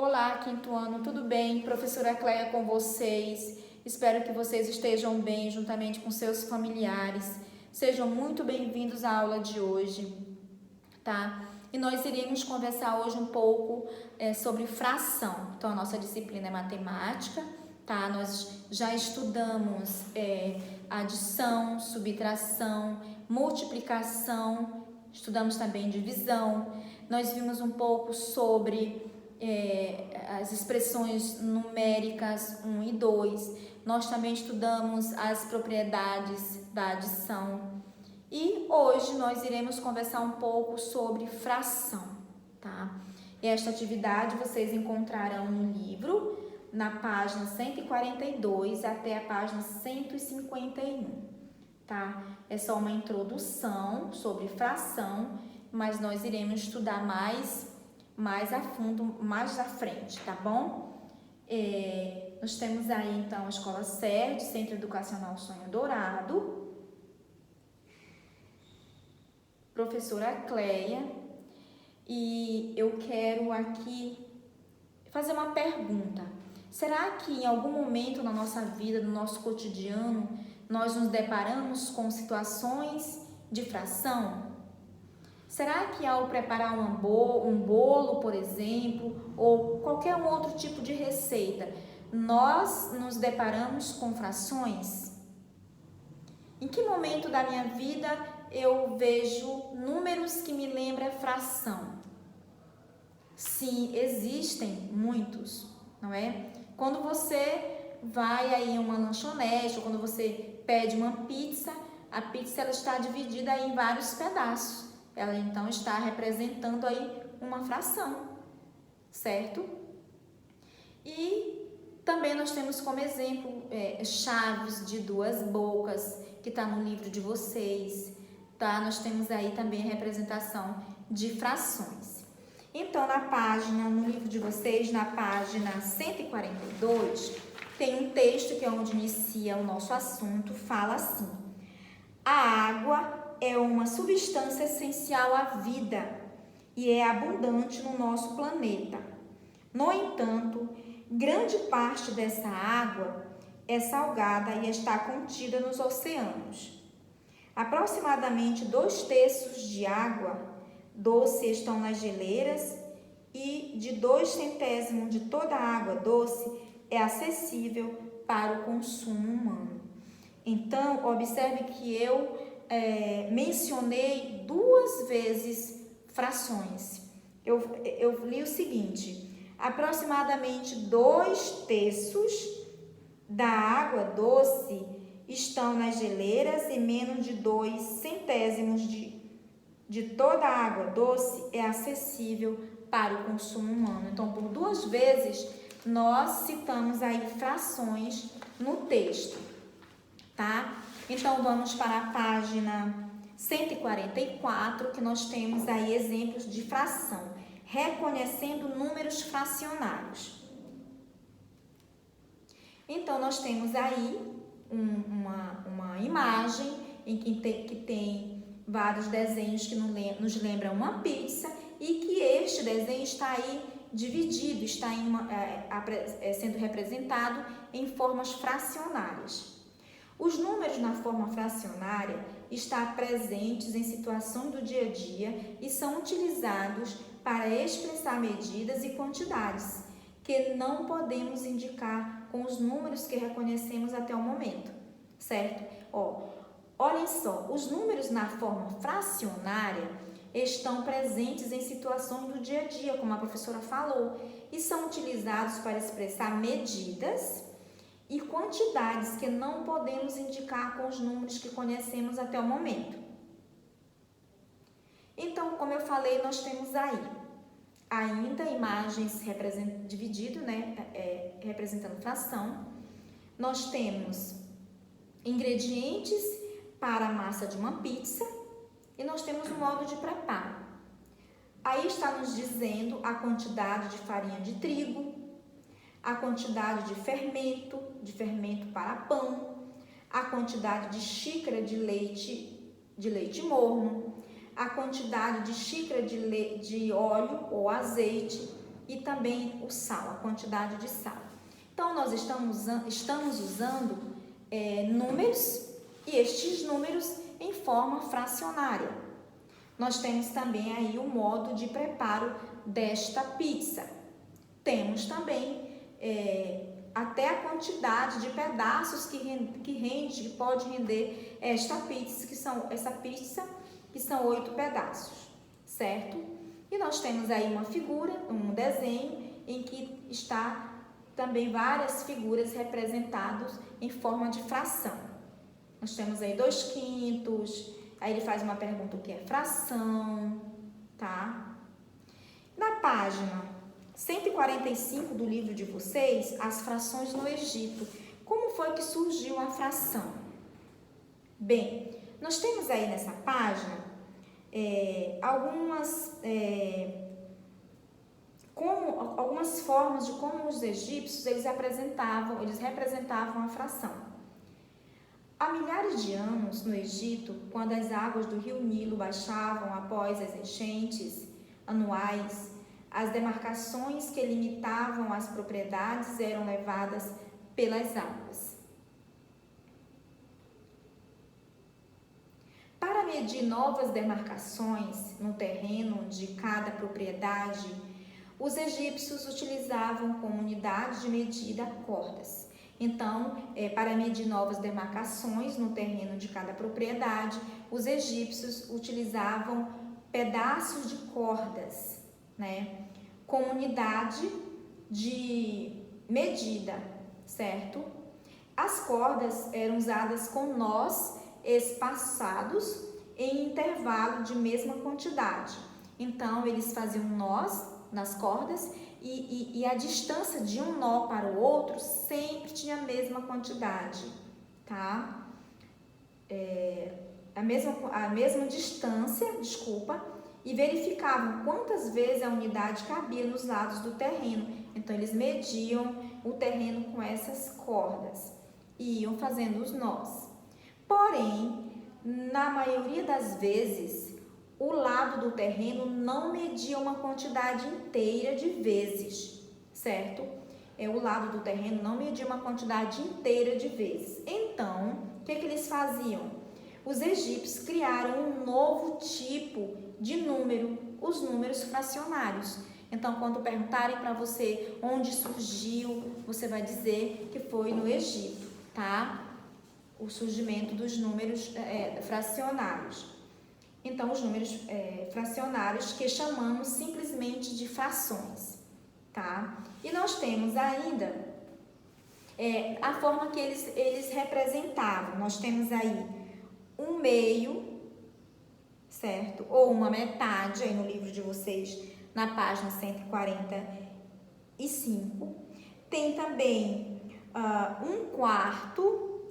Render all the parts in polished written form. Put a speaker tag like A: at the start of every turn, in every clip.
A: Olá, quinto ano, tudo bem? Professora Cleia com vocês. Espero que vocês estejam bem juntamente com seus familiares. Sejam muito bem-vindos à aula de hoje, tá? E nós iremos conversar hoje um pouco sobre fração. Então, a nossa disciplina é matemática, tá? Nós já estudamos adição, subtração, multiplicação, estudamos também divisão. Nós vimos um pouco sobre as expressões numéricas 1 e 2. Nós também estudamos as propriedades da adição. E hoje nós iremos conversar um pouco sobre fração, tá? E esta atividade vocês encontrarão no livro, na página 142 até a página 151, tá? É só uma introdução sobre fração, mas nós iremos estudar mais a fundo, mais à frente, tá bom? Nós temos aí, então, a Escola CERD, Centro Educacional Sonho Dourado, professora Cleia, e eu quero aqui fazer uma pergunta. Será que em algum momento na nossa vida, no nosso cotidiano, nós nos deparamos com situações de fração? Será que ao preparar um bolo, por exemplo, ou qualquer outro tipo de receita, nós nos deparamos com frações? Em que momento da minha vida eu vejo números que me lembram fração? Sim, existem muitos, não é? Quando você vai aí em uma lanchonete, ou quando você pede uma pizza, a pizza ela está dividida aí em vários pedaços. Ela então está representando aí uma fração, certo? E também nós temos como exemplo chaves de duas bocas, que está no livro de vocês, tá? Nós temos aí também a representação de frações. Então, no livro de vocês, na página 142, tem um texto que é onde inicia o nosso assunto, fala assim: a água é uma substância essencial à vida e é abundante no nosso planeta. No entanto, grande parte dessa água é salgada e está contida nos oceanos. Aproximadamente 2/3 de água doce estão nas geleiras e de 2/100 de toda a água doce é acessível para o consumo humano. Então, observe que eu mencionei 2 vezes frações. Eu li o seguinte: aproximadamente 2/3 da água doce estão nas geleiras e menos de 2/100 de toda a água doce é acessível para o consumo humano. Então, por 2 vezes, nós citamos aí frações no texto, tá? Então, vamos para a página 144, que nós temos aí exemplos de fração, reconhecendo números fracionários. Então, nós temos aí uma imagem em que tem vários desenhos que nos lembram uma pizza e que este desenho está aí dividido, está sendo representado em formas fracionárias. Os números na forma fracionária estão presentes em situações do dia a dia e são utilizados para expressar medidas e quantidades que não podemos indicar com os números que reconhecemos até o momento, certo? Olhem só, os números na forma fracionária estão presentes em situações do dia a dia, como a professora falou, e são utilizados para expressar medidas e quantidades que não podemos indicar com os números que conhecemos até o momento. Então, como eu falei, nós temos aí ainda imagens dividido, representando fração. Nós temos ingredientes para a massa de uma pizza e nós temos o modo de preparo. Aí está nos dizendo a quantidade de farinha de trigo, a quantidade de fermento para pão, a quantidade de xícara de leite morno, a quantidade de xícara de óleo ou azeite, e também o sal, a quantidade de sal. Então, nós estamos usando números e estes números em forma fracionária. Nós temos também aí o modo de preparo desta pizza. Temos também até a quantidade de pedaços que pode render essa pizza, que são 8 pedaços, certo? E nós temos aí uma figura, um desenho, em que está também várias figuras representadas em forma de fração. Nós temos aí 2/5, aí ele faz uma pergunta: o que é fração, tá? Na página 145 do livro de vocês, as frações no Egito. Como foi que surgiu a fração? Bem, nós temos aí nessa página algumas formas de como os egípcios eles representavam a fração. Há milhares de anos no Egito, quando as águas do rio Nilo baixavam após as enchentes anuais, as demarcações que limitavam as propriedades eram levadas pelas águas. Para medir novas demarcações no terreno de cada propriedade, os egípcios utilizavam como unidade de medida cordas. Então, para medir novas demarcações no terreno de cada propriedade, os egípcios utilizavam pedaços de cordas, né, com unidade de medida, certo? As cordas eram usadas com nós espaçados em intervalo de mesma quantidade. Então, eles faziam nós nas cordas e a distância de um nó para o outro sempre tinha a mesma quantidade, tá? A mesma distância, e verificavam quantas vezes a unidade cabia nos lados do terreno. Então, eles mediam o terreno com essas cordas e iam fazendo os nós. Porém, na maioria das vezes, o lado do terreno não media uma quantidade inteira de vezes, certo? O lado do terreno não media uma quantidade inteira de vezes. Então, o que eles faziam? Os egípcios criaram um novo tipo de número, os números fracionários. Então, quando perguntarem para você onde surgiu, você vai dizer que foi no Egito, tá? O surgimento dos números fracionários. Então, os números fracionários que chamamos simplesmente de frações, tá? E nós temos ainda a forma que eles representavam. Nós temos aí um meio, certo? Ou uma metade, aí no livro de vocês, na página 145. Tem também 1/4,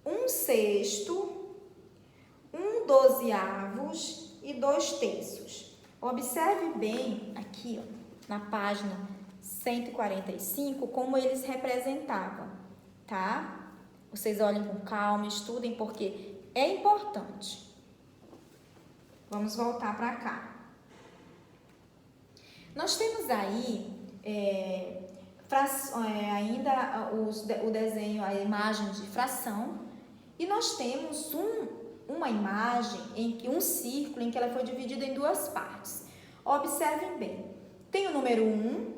A: 1/6, 1/12 e 2/3. Observe bem aqui, ó, na página 145, como eles representavam, tá? Vocês olhem com calma, estudem, porque é importante. Vamos voltar para cá. Nós temos aí ainda o desenho, a imagem de fração, e nós temos uma imagem um círculo em que ela foi dividida em duas partes. Observem bem, tem o número 1,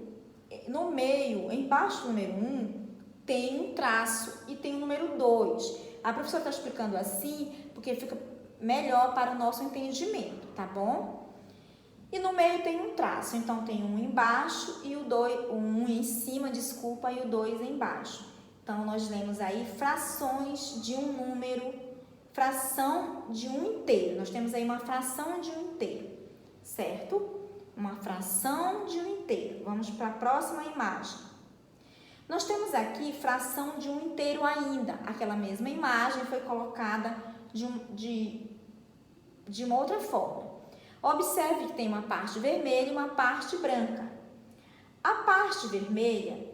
A: no meio, embaixo do número 1, tem um traço e tem o número 2. A professora está explicando assim porque fica melhor para o nosso entendimento, tá bom? E no meio tem um traço, então tem um embaixo e o 1 em cima, e o 2 embaixo. Então, nós lemos aí frações de um número, fração de um inteiro. Nós temos aí uma fração de um inteiro, certo? Uma fração de um inteiro. Vamos para a próxima imagem. Nós temos aqui fração de um inteiro ainda. Aquela mesma imagem foi colocada de uma outra forma. Observe que tem uma parte vermelha e uma parte branca. A parte vermelha,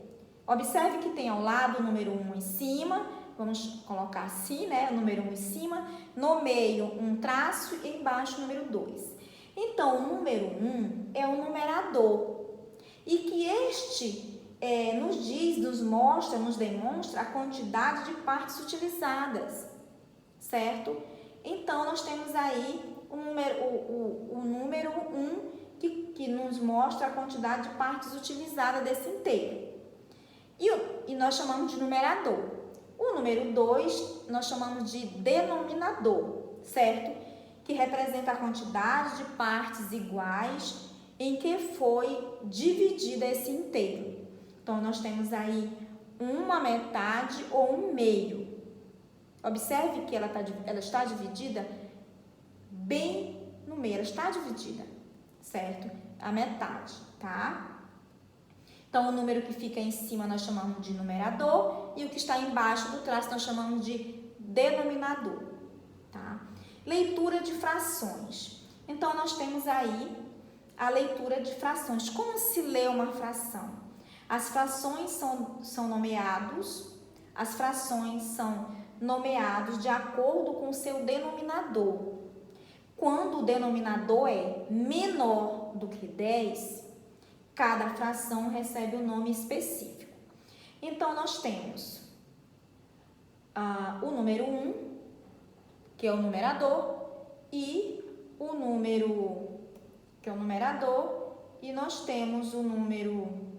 A: observe que tem ao lado o número 1 em cima, vamos colocar assim, né? O número 1 em cima, no meio um traço e embaixo o número 2. Então, o número 1 é o numerador, nos diz, nos demonstra a quantidade de partes utilizadas, certo? Então, nós temos aí o número 1, que nos mostra a quantidade de partes utilizadas desse inteiro. E nós chamamos de numerador. O número 2, nós chamamos de denominador, certo? Que representa a quantidade de partes iguais em que foi dividida esse inteiro. Então, nós temos aí uma metade ou um meio. Observe que ela está dividida bem no meio, ela está dividida, certo? A metade, tá? Então, o número que fica em cima nós chamamos de numerador e o que está embaixo do traço nós chamamos de denominador, tá? Leitura de frações. Então, nós temos aí a leitura de frações. Como se lê uma fração? As frações são nomeados de acordo com o seu denominador. Quando o denominador é menor do que 10, cada fração recebe um nome específico. Então, nós temos o número 1, que é o numerador, e o número, que é o numerador, e nós temos o número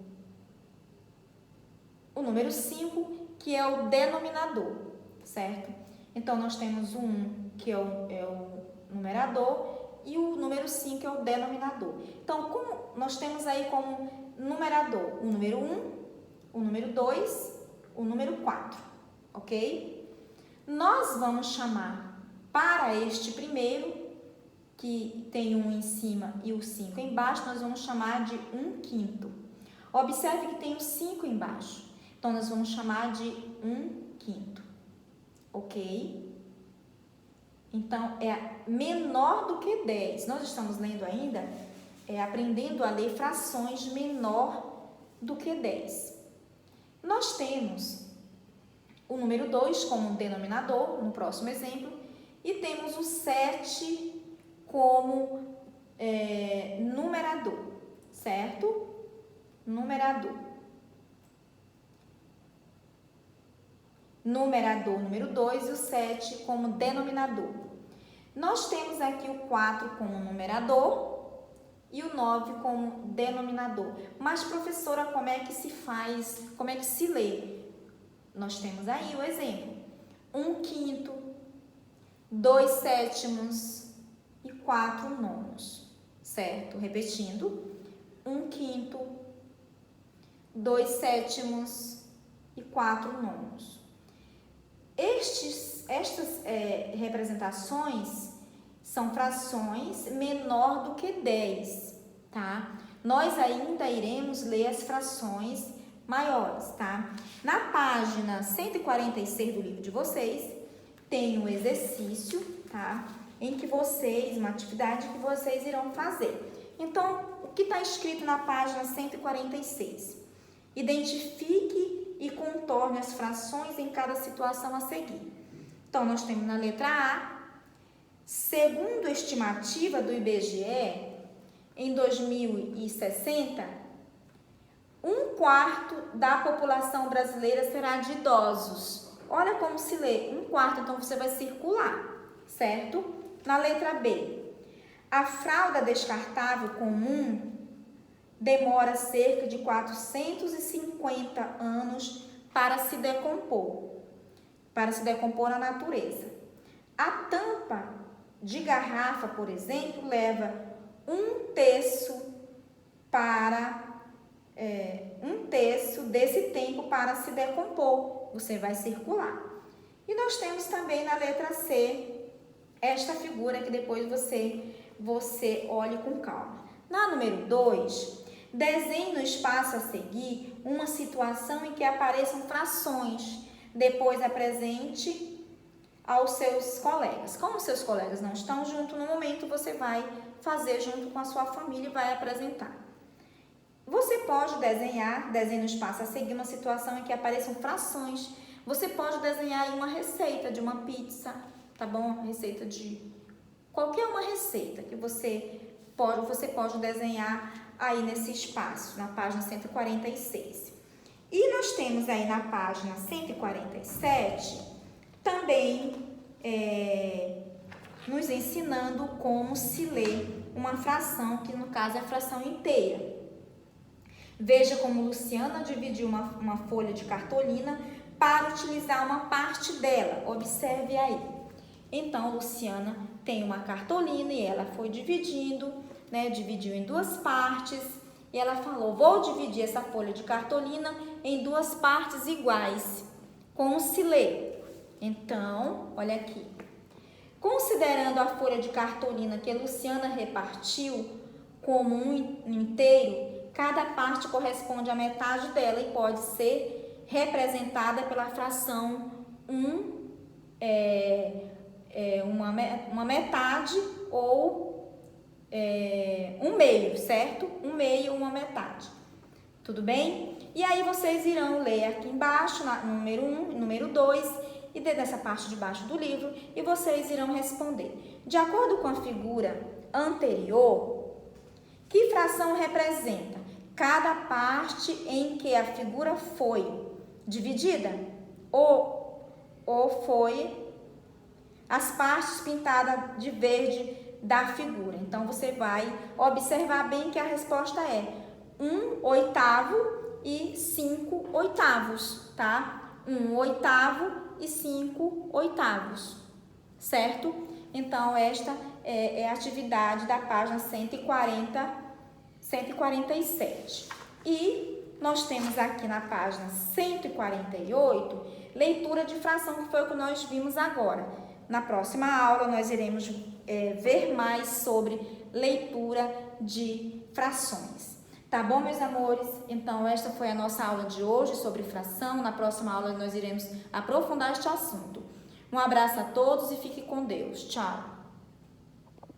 A: 5, que é o denominador, certo? Então, nós temos o 1, que é o numerador, e o número 5, que é o denominador. Então, como nós temos aí como numerador o número 1, o número 2, o número 4, ok? Nós vamos chamar para este primeiro, que tem 1 em cima e o 5 embaixo, nós vamos chamar de 1/5. Observe que tem o 5 embaixo. Então, nós vamos chamar de 1/5, ok? Então, é menor do que 10. Nós estamos lendo ainda, aprendendo a ler frações menor do que 10. Nós temos o número 2 como denominador, no próximo exemplo, e temos o 7 como numerador, certo? Numerador, número 2 e o 7 como denominador. Nós temos aqui o 4 como numerador e o 9 como denominador. Mas, professora, como é que se faz, como é que se lê? Nós temos aí o exemplo: 1/5, 2/7 e 4/9, certo? Repetindo: 1/5, 2/7 e 4/9. Estas representações são frações menor do que 10, tá? Nós ainda iremos ler as frações maiores, tá? Na página 146 do livro de vocês, tem um exercício, tá? Uma atividade que vocês irão fazer. Então, o que está escrito na página 146? Identifique e contorne as frações em cada situação a seguir. Então, nós temos na letra A: segundo a estimativa do IBGE, em 2060, 1/4 da população brasileira será de idosos. Olha como se lê: 1/4, então você vai circular, certo? Na letra B: a fralda descartável comum demora cerca de 450 anos para se decompor na natureza. A tampa de garrafa, por exemplo, leva 1/3 desse tempo para se decompor. Você vai circular. E nós temos também na letra C esta figura que depois você olhe com calma. Na número 2, desenhe no espaço a seguir uma situação em que apareçam frações. Depois apresente aos seus colegas. Como seus colegas não estão junto no momento, você vai fazer junto com a sua família e vai apresentar. Você pode desenhe no espaço a seguir uma situação em que apareçam frações. Você pode desenhar aí uma receita de uma pizza, tá bom? Qualquer uma receita que você pode desenhar aí nesse espaço, na página 146. E nós temos aí na página 147 também nos ensinando como se lê uma fração, que no caso é a fração inteira. Veja como Luciana dividiu uma folha de cartolina para utilizar uma parte dela. Observe aí. Então, Luciana tem uma cartolina e ela foi dividindo, né? Dividiu em duas partes e ela falou: vou dividir essa folha de cartolina em duas partes iguais. Como se lê? Então, olha aqui. Considerando a folha de cartolina que a Luciana repartiu como um inteiro, cada parte corresponde à metade dela e pode ser representada pela fração uma metade ou um meio, certo? Um meio, uma metade. Tudo bem? E aí vocês irão ler aqui embaixo, número 1 e número 2, e dessa parte de baixo do livro, e vocês irão responder. De acordo com a figura anterior, que fração representa cada parte em que a figura foi dividida? Ou foi as partes pintadas de verde da figura? Então, você vai observar bem que a resposta é 1/8 e 5/8, tá? 1/8 e 5/8, certo? Então, esta é a atividade da página 147. E nós temos aqui na página 148, leitura de fração, que foi o que nós vimos agora. Na próxima aula, nós iremos ver mais sobre leitura de frações. Tá bom, meus amores? Então, esta foi a nossa aula de hoje sobre fração. Na próxima aula, nós iremos aprofundar este assunto. Um abraço a todos e fique com Deus. Tchau!